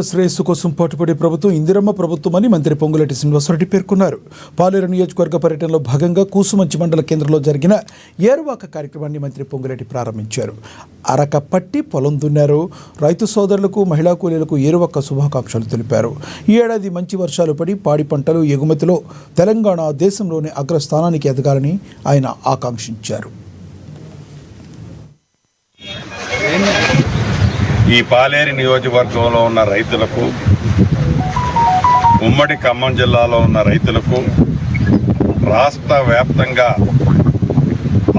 శ్రేయస్సు కోసం పాటుపడే ప్రభుత్వం ఇందిరమ్మ ప్రభుత్వమని మంత్రి పొంగులేటి శ్రీనివాసరెడ్డి పేర్కొన్నారు. పాలేరు నియోజకవర్గ పర్యటనలో భాగంగా కూసుమంచి మండల కేంద్రంలో జరిగిన ఏరువాక కార్యక్రమాన్ని మంత్రి పొంగులేటి ప్రారంభించారు. అరక పట్టి పొలం దున్నారు. రైతు సోదరులకు, మహిళా కూలీలకు ఏరువాక శుభాకాంక్షలు తెలిపారు. ఈ ఏడాది మంచి వర్షాలు పడి పాడి పంటలు ఎగుమతిలో తెలంగాణ దేశంలోనే అగ్రస్థానానికి ఎదగాలని ఆయన ఆకాంక్షించారు. ఈ పాలేరు నియోజకవర్గంలో ఉన్న రైతులకు, ఉమ్మడి ఖమ్మం జిల్లాలో ఉన్న రైతులకు రాష్ట్ర వ్యాప్తంగా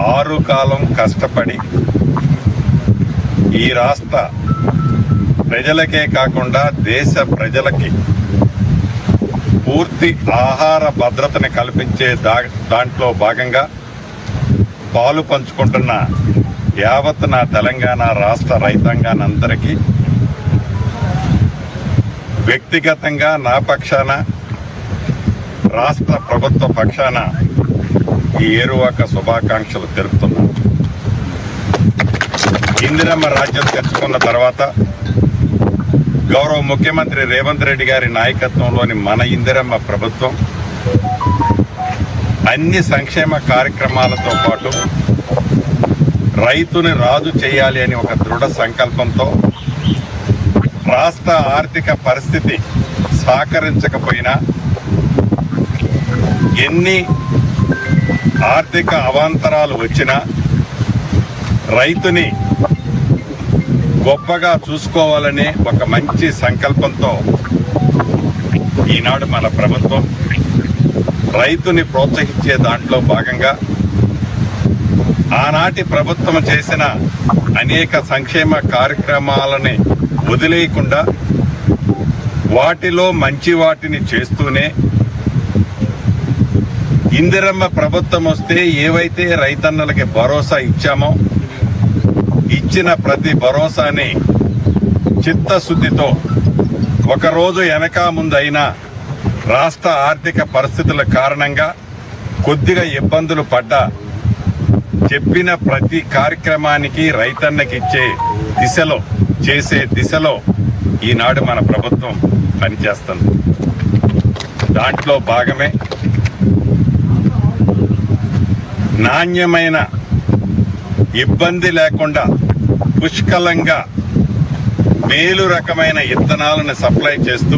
6 కాలం కష్టపడి ఈ రాష్ట్ర ప్రజలకే కాకుండా దేశ ప్రజలకి పూర్తి ఆహార భద్రతని కల్పించే దాంట్లో భాగంగా పాలు పంచుకుంటున్న యావత్ నా తెలంగాణ రాష్ట్ర రైతాంగానందరికీ వ్యక్తిగతంగా నా పక్షాన, రాష్ట్ర ప్రభుత్వ పక్షాన ఈ ఏరువాక శుభాకాంక్షలు తెలుపుతున్నాను. ఇందిరమ్మ రాజ్యం తెచ్చుకున్న తర్వాత గౌరవ ముఖ్యమంత్రి రేవంత్ రెడ్డి గారి నాయకత్వంలోని మన ఇందిరమ్మ ప్రభుత్వం అన్ని సంక్షేమ కార్యక్రమాలతో పాటు రైతుని రాజు చేయాలి అని ఒక దృఢ సంకల్పంతో రాష్ట్ర ఆర్థిక పరిస్థితి సహకరించకపోయినా, ఎన్ని ఆర్థిక అవాంతరాలు వచ్చినా రైతుని గొప్పగా చూసుకోవాలనే ఒక మంచి సంకల్పంతో ఈనాడు మన ప్రభుత్వం రైతుని ప్రోత్సహించే దాంట్లో భాగంగా ఆనాటి ప్రభుత్వం చేసిన అనేక సంక్షేమ కార్యక్రమాలని వదిలేయకుండా వాటిలో మంచి వాటిని చేస్తూనే ఇందిరమ్మ ప్రభుత్వం వస్తే ఏవైతే రైతన్నలకి భరోసా ఇచ్చామో ఇచ్చిన ప్రతి భరోసాని చిత్తశుద్ధితో ఒకరోజు వెనక ముందైనా రాష్ట్ర ఆర్థిక పరిస్థితుల కారణంగా కొద్దిగా ఇబ్బందులు పడ్డా చెప్పిన ప్రతి కార్యక్రమానికి రైతన్నకి చేసే దిశలో ఈనాడు మన ప్రభుత్వం పనిచేస్తుంది. దాంట్లో భాగమే నాణ్యమైన, ఇబ్బంది లేకుండా పుష్కలంగా మేలు రకమైన విత్తనాలను సప్లై చేస్తూ